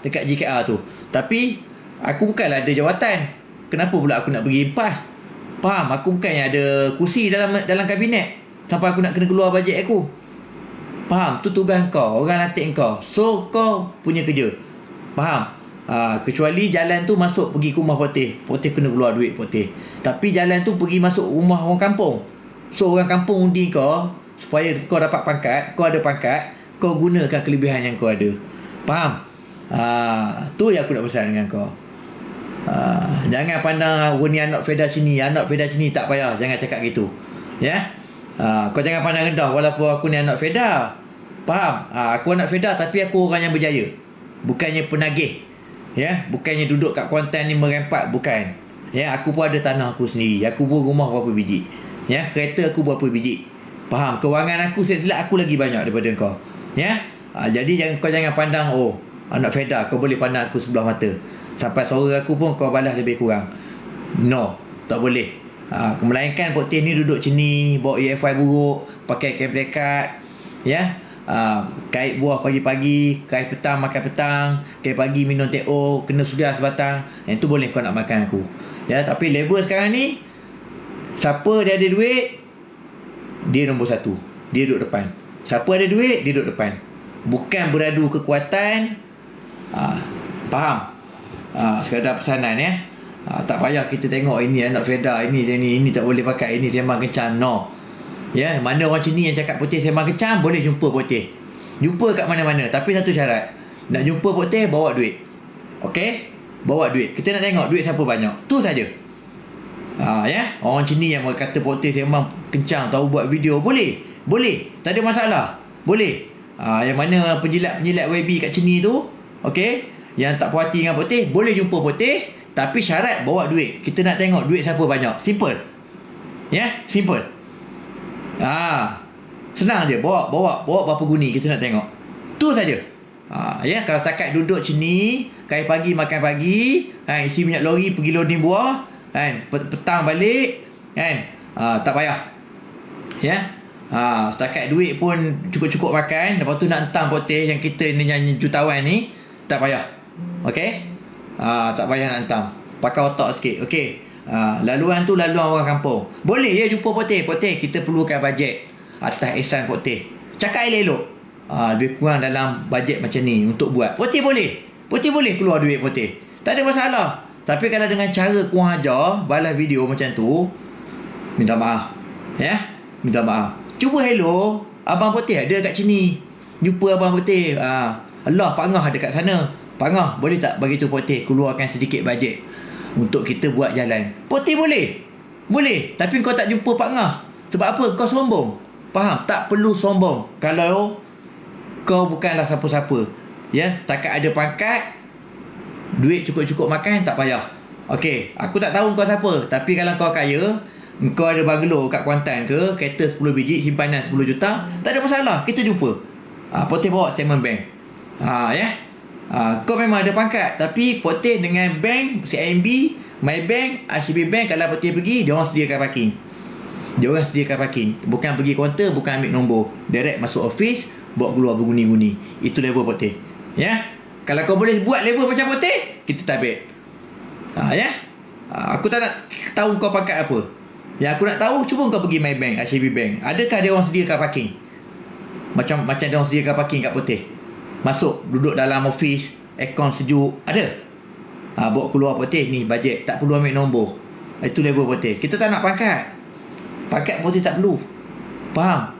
dekat JKR tu. Tapi aku bukanlah ada jawatan. Kenapa pula aku nak pergi PAS? Faham? Aku bukannya ada kursi dalam kabinet sampai aku nak kena keluar bajet aku. Faham? Tu tugas kau, orang latih kau. So kau punya kerja. Faham? Kecuali jalan tu masuk pergi ke rumah Poteh kena keluar duit Poteh. Tapi jalan tu pergi masuk rumah orang kampung. So orang kampung undi kau supaya kau dapat pangkat. Kau ada pangkat, kau gunakan kelebihan yang kau ada. Faham? Tu yang aku nak pesan dengan kau. Jangan pandang ni anak Feda sini, tak payah. Jangan cakap gitu. Ya. Kau jangan pandang rendah walaupun aku ni anak Feda. Faham? Aku anak Feda tapi aku orang yang berjaya. Bukannya penagih. Ya, bukannya duduk kat Kuantan ni merempat, bukan. Ya, aku pun ada tanah aku sendiri. Aku pun rumah berapa biji. Ya, kereta aku berapa biji. Faham? Kewangan aku silap aku lagi banyak daripada kau. Ya. Jadi kau jangan pandang anak Feda, kau boleh pandang aku sebelah mata. Sampai suara aku pun kau balas lebih kurang. No, tak boleh. Melainkan Poteh ni duduk sini, bawa EFI buruk, pakai kabel dekat. Ya. Kait buah pagi-pagi, kait petang makan petang, kait pagi minum teh o, kena sudah sebatang. Yang tu boleh kau nak makan aku. Ya, tapi level sekarang ni, siapa dia ada duit, dia nombor satu. Dia duduk depan. Siapa ada duit, dia duduk depan. Bukan beradu kekuatan. Faham? Sekadar pesanan ya. Tak payah kita tengok ini anak Feda, ini tak boleh pakai, ini sembang kencang. No. Ya, mana orang sini yang cakap Poteh sembang kencang, boleh jumpa Poteh. Jumpa kat mana-mana. Tapi satu syarat, nak jumpa Poteh, bawa duit. Okey? Bawa duit. Kita nak tengok duit siapa banyak. Tu saja. Ya, orang sini yang kata Poteh sembang kencang, tahu buat video, boleh. Tak ada masalah. Boleh. Yang mana penjilat YB kat sini tu, okey, yang tak puas hati dengan Poteh, boleh jumpa Poteh, tapi syarat bawa duit. Kita nak tengok duit siapa banyak. Simple. Ya, simple. Senang je. Bawa berapa guni, kita nak tengok. Tu saja. Ya, kalau setakat duduk sini, kait pagi makan pagi, isi minyak lori pergi loading buah, petang balik, tak payah. Ya. Setakat duit pun cukup-cukup makan, lepas tu nak entang Poteh yang kita ni yang jutawan ni, tak payah. Okey? Tak payah nak entang. Pakai otak sikit. Okey. Laluan tu laluan orang kampung. Boleh ya jumpa Poteh, kita perlukan bajet atas ihsan Poteh. Cakap elok-elok. Lebih kurang dalam bajet macam ni untuk buat. Poteh boleh keluar duit Poteh. Tak ada masalah. Tapi kalau dengan cara kurang ajar, balas video macam tu, minta maaf. Ya? Minta maaf. Cuba hello, abang Poteh ada kat sini. Jumpa abang Poteh. Allah, Pak Ngah ada kat sana. Pak Ngah, boleh tak bagi tu Poteh keluarkan sedikit bajet untuk kita buat jalan? Poteh boleh. Tapi kau tak jumpa Pak Ngah. Sebab apa? Kau sombong. Faham? Tak perlu sombong kalau kau bukanlah siapa-siapa. Ya, setakat ada pangkat, duit cukup-cukup makan, tak payah. Okey, aku tak tahu kau siapa, tapi kalau kau kaya, kau ada banglo kat Kuantan ke, kereta 10 biji, simpanan 10 juta, tak ada masalah, kita jumpa. Poteh bawa statement bank. Ya. Kau memang ada pangkat, tapi Poteh dengan bank, CIMB, MyBank, RCB Bank, kalau Poteh pergi, dia orang sediakan parking. Bukan pergi kaunter, bukan ambil nombor, direct masuk office, bawa keluar berguni-guni. Itu level Poteh. Ya. Kalau kau boleh buat level macam Poteh, kita tabik. Ya. Aku tak nak tahu kau pangkat apa. Yang aku nak tahu, cuba kau pergi MyBank, RCB Bank, adakah dia orang sediakan parking? Macam dia orang sediakan parking kat Poteh. Masuk, duduk dalam office, aircon sejuk, ada. Bawa keluar Poteh, ni bajet, tak perlu ambil nombor. Itu level Poteh. Kita tak nak pangkat. Pangkat Poteh tak perlu. Faham?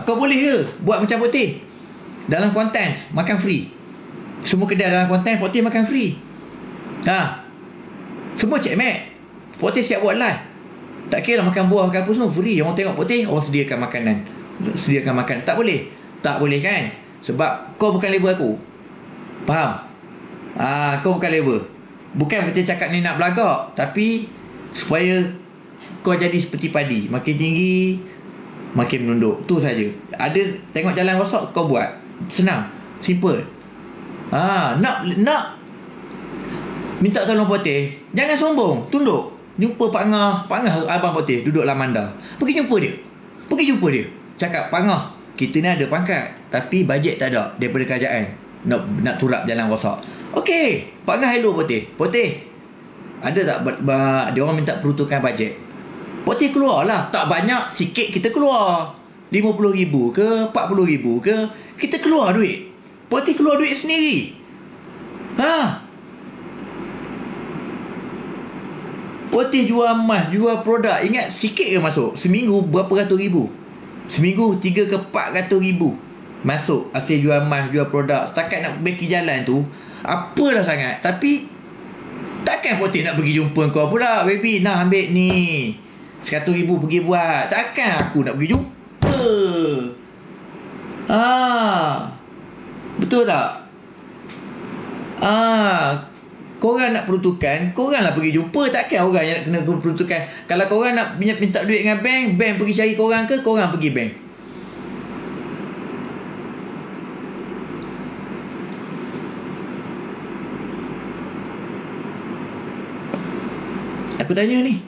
Kau boleh ke buat macam Poteh? Dalam Kuantan, makan free. Semua kedai dalam Kuantan, Poteh makan free. Semua cek mat. Poteh siap buat live. Tak kira makan buah, makan apa semua free. Orang tengok Poteh, orang sediakan makanan. Tak boleh. Tak boleh kan? Sebab kau bukan level aku. Faham? Kau bukan level. Bukan macam cakap ni nak belagak, tapi supaya kau jadi seperti padi, makin tinggi makin menunduk. Tu saja. Ada tengok jalan rosak, kau buat. Senang, simple. Nak minta tolong Poteh, jangan sombong, tunduk. Jumpa Pak Ngah abang Poteh duduk Lamanda. Pergi jumpa dia. Cakap, Pak Ngah, kita ni ada pangkat, tapi bajet tak ada daripada kerajaan. nak turap jalan rosak. Okey, Pak Ngah hello Poteh. Ada tak dia orang minta peruntukan bajet? Poteh keluar lah. Tak banyak, sikit kita keluar. 50,000 ke 40,000 ke, kita keluar duit. Poteh keluar duit sendiri. Poteh jual emas, jual produk. Ingat sikit ke masuk? Seminggu berapa ratus ribu? Seminggu 3 ke 400 ribu masuk hasil jual emas, jual produk. Setakat nak perbaiki jalan tu, apalah sangat. Tapi takkan Poteh nak pergi jumpa kau pula, baby, nak ambil ni 100,000 pergi buat. Takkan aku nak pergi jumpa. Betul tak? Korang nak peruntukan, korang lah pergi jumpa. Takkan orang yang nak kena peruntukan. Kalau korang nak minta duit dengan bank pergi cari korang ke, korang pergi bank? Aku tanya ni,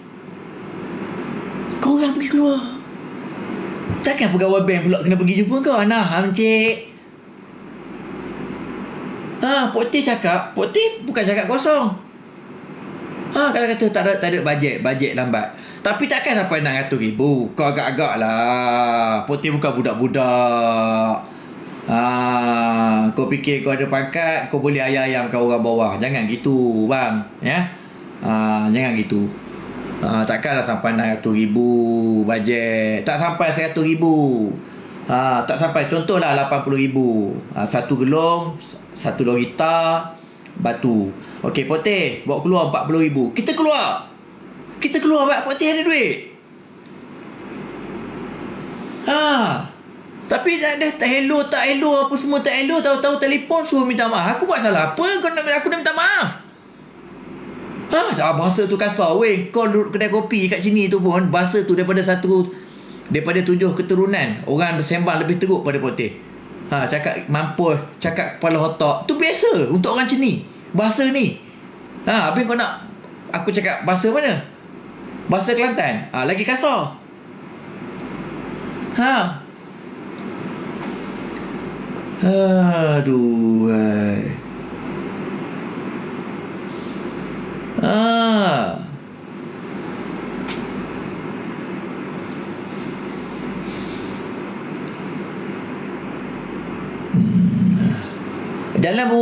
korang pergi keluar. Takkan pegawai bank pula kena pergi jumpa kau? Encik. Poteh cakap, Poteh bukan cakap kosong. Kalau kata tak ada bajet lambat. Tapi takkan sampai 600,000. Kau agak-agak lah. Poteh bukan budak-budak. Kau fikir kau ada pangkat, kau boleh ayam-ayam kau orang bawah. Jangan gitu, bang. Ya? Jangan gitu. Takkanlah sampai 600,000 bajet. Tak sampai 100,000. Tak sampai. Contohlah 80,000. Satu gelong, satu lorita batu. Okey, Poteh bawa keluar 40,000. Kita keluar buat Poteh ada duit. Tapi tak hello apa semua tak hello. Tahu-tahu telefon suruh minta maaf. Aku buat salah apa? Aku nak minta maaf. Bahasa tu kasar weh. Kau duduk kedai kopi kat sini tu pun, bahasa tu daripada 7 keturunan, orang sembang lebih teruk pada Poteh. Cakap mampus, cakap kepala otak. Tu biasa untuk orang sini. Bahasa ni. Habis kau nak aku cakap bahasa mana? Bahasa Kelantan. Lagi kasar. Aduh. Jalan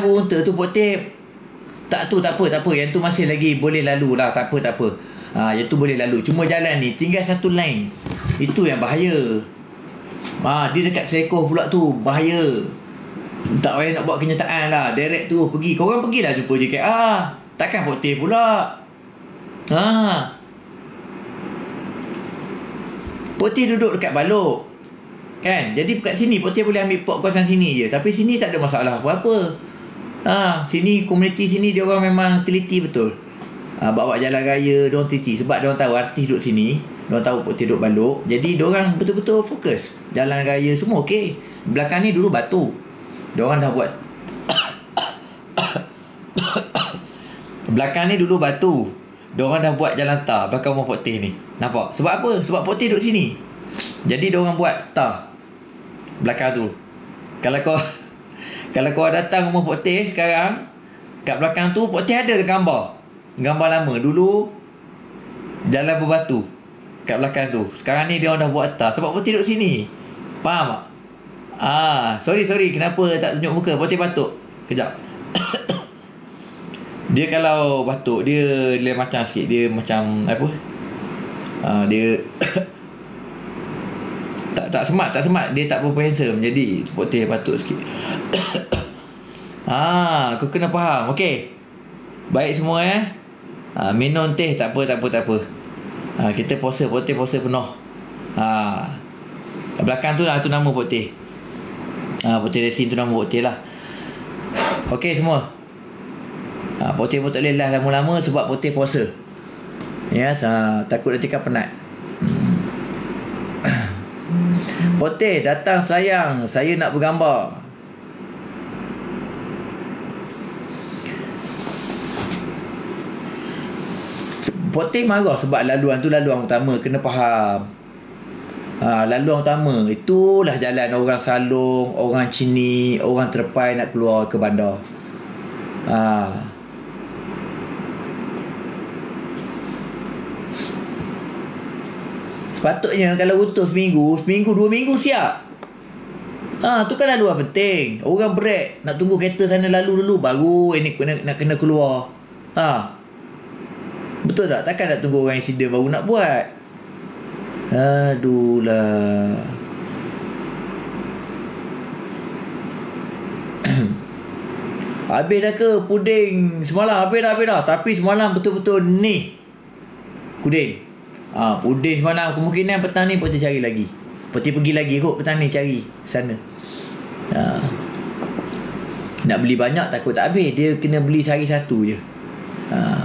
berunta tu Poteh tak apa. Yang tu masih lagi boleh lalu lah. Tak apa. Yang tu boleh lalu. Cuma jalan ni tinggal satu line. Itu yang bahaya. Dia dekat selekoh pula tu. Bahaya. Tak payah nak buat kenyataan lah. Direct tu pergi. Korang pergilah jumpa JKR. Takkan Poteh pula. Poteh duduk dekat Balok kan. Jadi kat sini Poteh boleh ambil kawasan sini je. Tapi sini tak ada masalah apa-apa. Sini komuniti sini dia orang memang teliti betul. Bawa jalan raya dia orang teliti sebab dia orang tahu artis duduk sini. Dia orang tahu Poteh duduk Balok. Jadi dia orang betul-betul fokus. Jalan raya semua okey. Belakang ni dulu batu. Dia orang dah buat belakang ni dulu batu. Dia orang dah buat jalan tar belakang rumah Poteh ni. Nampak? Sebab apa? Sebab Poteh duduk sini. Jadi dia orang buat tar belakang tu. Kalau kau datang rumah Poteh sekarang, kat belakang tu Poteh ada gambar lama dulu jalan berbatu kat belakang tu. Sekarang ni dia orang dah buat tar sebab Poteh duduk sini. Faham tak? Sorry kenapa tak tunjuk muka? Poteh batuk kejap. Dia kalau batuk dia macam sikit, dia macam apa? Dia tak semat. Dia tak berapa handsome. Jadi Poteh batuk sikit. Kau kena faham. Okey. Baik semua ya. Minum teh tak apa. Kita puasa, Poteh puasa penuh. Belakang tu tu nama Poteh. Poteh resin tu nama Poteh lah. Okey semua. Poteh pun tak boleh lah lama-lama sebab Poteh puasa. Ya, takut nanti kan penat. Poteh datang sayang, saya nak bergambar. Poteh marah sebab laluan tu laluan utama, kena faham. Laluan utama. Itulah jalan orang Salong, orang Cini, orang Terpai nak keluar ke bandar. Sepatutnya kalau utus seminggu 2 minggu siap. Tu kan laluan penting. Orang break, nak tunggu kereta sana lalu dulu, baru ini nak kena keluar. Betul tak? Takkan nak tunggu orang insiden baru nak buat. Aduh lah. Habis dah ke puding semalam? Habis dah. Tapi semalam betul-betul ni Kudin. Puding semalam. Kemungkinan petang ni Putih cari lagi. Putih pergi lagi kot petang ni cari sana. Nak beli banyak takut tak habis. Dia kena beli sehari satu je.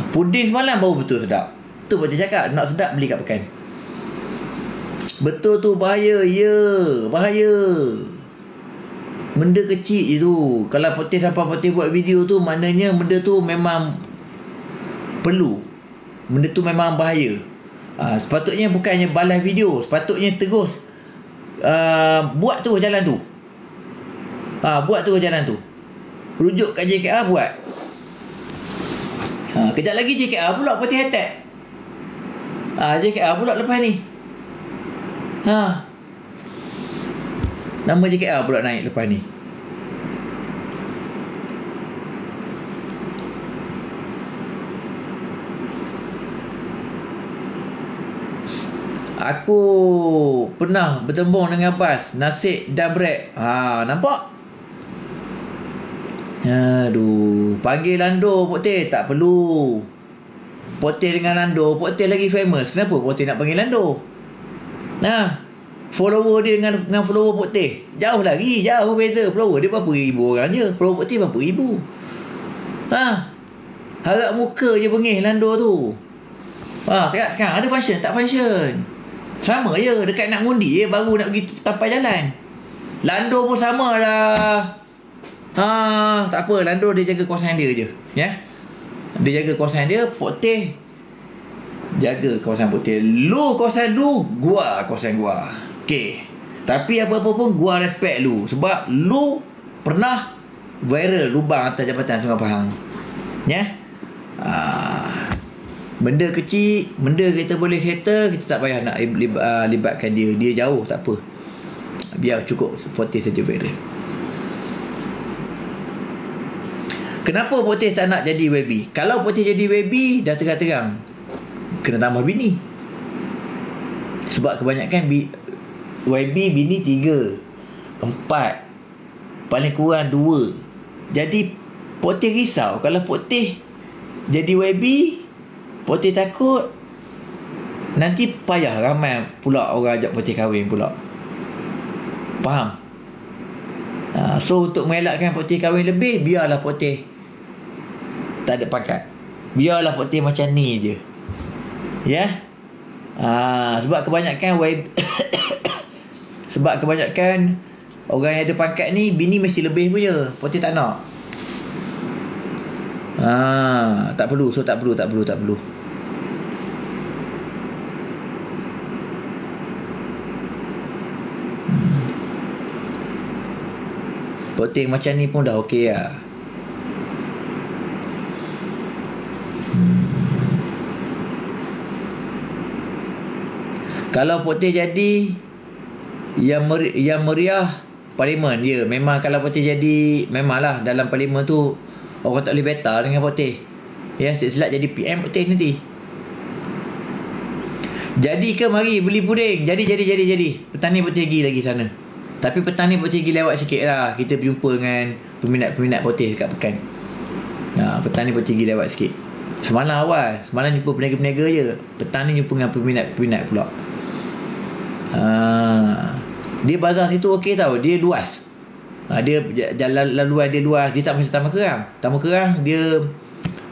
Puding semalam baru betul sedap. Tu Putih cakap, nak sedap beli kat Pekan. Betul tu, bahaya. Ya, bahaya. Benda kecil je tu. Kalau Putih sampai Putih buat video tu, maknanya benda tu memang perlu. Benda tu memang bahaya. Sepatutnya bukannya balas video, sepatutnya terus buat tu jalan tu. Buat tu jalan tu. Rujuk kat JKR buat. Kejap lagi JKR pula Putih attack. JKR pula lepas ni. Nama JKR pula naik lepas ni. Aku pernah bertembung dengan bas, nasib dan brek. Nampak? Aduh, panggil Lando Putih tak perlu. Putih dengan Lando, Putih lagi famous. Kenapa Putih nak panggil Lando? Follower dia dengan follower Putih jauh lagi, jauh beza. Follower dia berapa ribu orang je, follower Putih berapa ribu. Harap muka je bengih Lando tu. Sekarang ada function tak function. Sama je, dekat nak ngundi je baru nak pergi tapai jalan. Lando pun sama dah. Tak apa, Lando dia jaga kawasan dia je, ya. Dia jaga kawasan dia, Putih jaga kawasan Putih. Lu kawasan lu, gua kawasan gua. Okey. Tapi apa-apa pun gua respect lu sebab lu pernah viral lubang atas Jabatan Sungai Pahang. Ya. Benda kecil, benda kita boleh settle, kita tak payah nak libatkan dia. Dia jauh tak apa. Biar cukup Putih saja viral. Kenapa Putih tak nak jadi Webby? Kalau Putih jadi Webby, dah terang-terang kena tambah bini. Sebab kebanyakan Webby bini 3, 4, paling kurang 2. Jadi Putih risau. Kalau Putih jadi Webby, Putih takut nanti payah ramai pula orang ajak Putih kahwin pula. Faham? So untuk mengelakkan Putih kahwin lebih, biarlah Putih tak ada pangkat. Biarlah Putih macam ni je. Ya. Sebab kebanyakan sebab kebanyakan orang yang ada pangkat ni bini mesti lebih punya. Putih tak nak. Tak perlu. So tak perlu. Putih macam ni pun dah okey lah. Kalau Putih jadi yang meriah parlimen, ya memang. Kalau Putih jadi, memanglah dalam parlimen tu orang tak boleh battle dengan Putih. Ya, silap jadi PM Putih nanti. Jadi ke mari beli puding. Jadi. Petang ni Putih pergi lagi sana. Tapi petang ni Putih pergi lewat sikit lah. Kita berjumpa dengan peminat-peminat Putih dekat Pekan. Petang ni Putih pergi lewat sikit. Semalam jumpa peniaga-peniaga je. Petang ni jumpa dengan peminat-peminat pula. Dia bazar situ okey tau. Dia luas. Dia jalan laluan dia luas. Dia tak macam Taman Kerang. Taman Kerang dia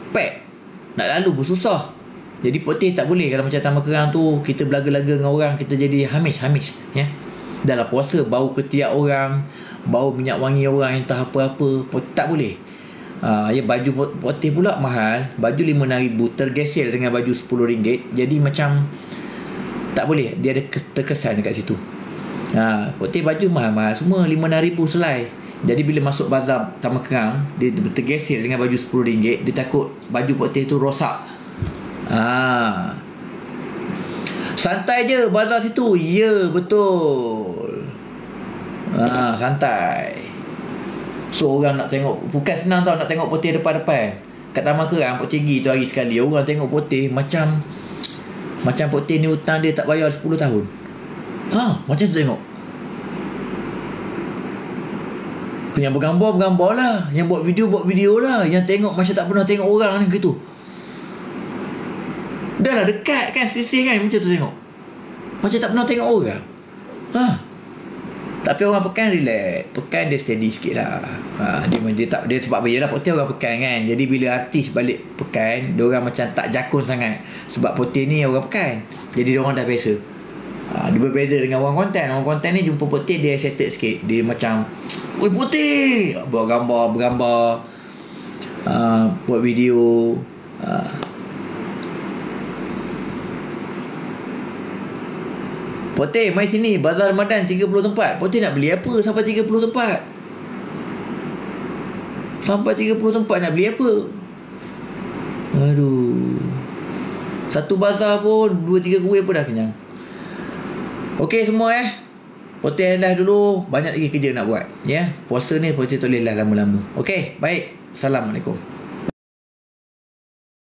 pack. Nak lalu pun susah. Jadi Putih tak boleh. Kalau macam Taman Kerang tu kita belaga-laga dengan orang, kita jadi hamis. Ya. Dalam puasa bau ketiak orang, bau minyak wangi orang, entah apa-apa. Tak boleh. Baju Putih pula mahal. Baju RM5,000 tergesel dengan baju RM10. Jadi macam Tak boleh. Dia ada terkesan dekat situ. Putih baju mahal-mahal semua, 5-6 ribu selai. Jadi bila masuk bazar Taman Kerang, dia tergesel dengan baju RM10. Dia takut baju putih tu rosak. Santai je bazar situ. Ya, betul. Santai. So orang nak tengok, bukan senang tau nak tengok putih depan-depan. Kat Taman Kerang Pok Cegi tu hari sekali orang tengok putih macam putih ni hutang dia tak bayar 10 tahun. Macam tu tengok. Yang bergambar lah, yang buat video lah, yang tengok macam tak pernah tengok orang ni gitu. Dah lah dekat kan, selisih kan, macam tu tengok. Macam tak pernah tengok orang. Tapi orang Pekan relax. Pekan dia steady sikit lah. Dia sebab yelah Putih orang Pekan kan. Jadi bila artis balik Pekan, dia orang macam tak jakun sangat. Sebab Putih ni orang Pekan. Jadi dia orang dah biasa. Dia berbeza dengan orang konten. Orang konten ni jumpa Putih, dia excited sikit. Dia macam, "Oi Putih!" Buat bergambar, buat video. Putih, mai sini. Bazar Ramadan 30 tempat. Putih nak beli apa sampai 30 tempat? Sampai 30 tempat nak beli apa? Aduh. Satu bazar pun 2-3 kuih pun dah kenyang. Okey semua Putih dah dulu. Banyak lagi kerja nak buat. Puasa ni Putih tak boleh lah lama-lama. Okey, baik. Assalamualaikum.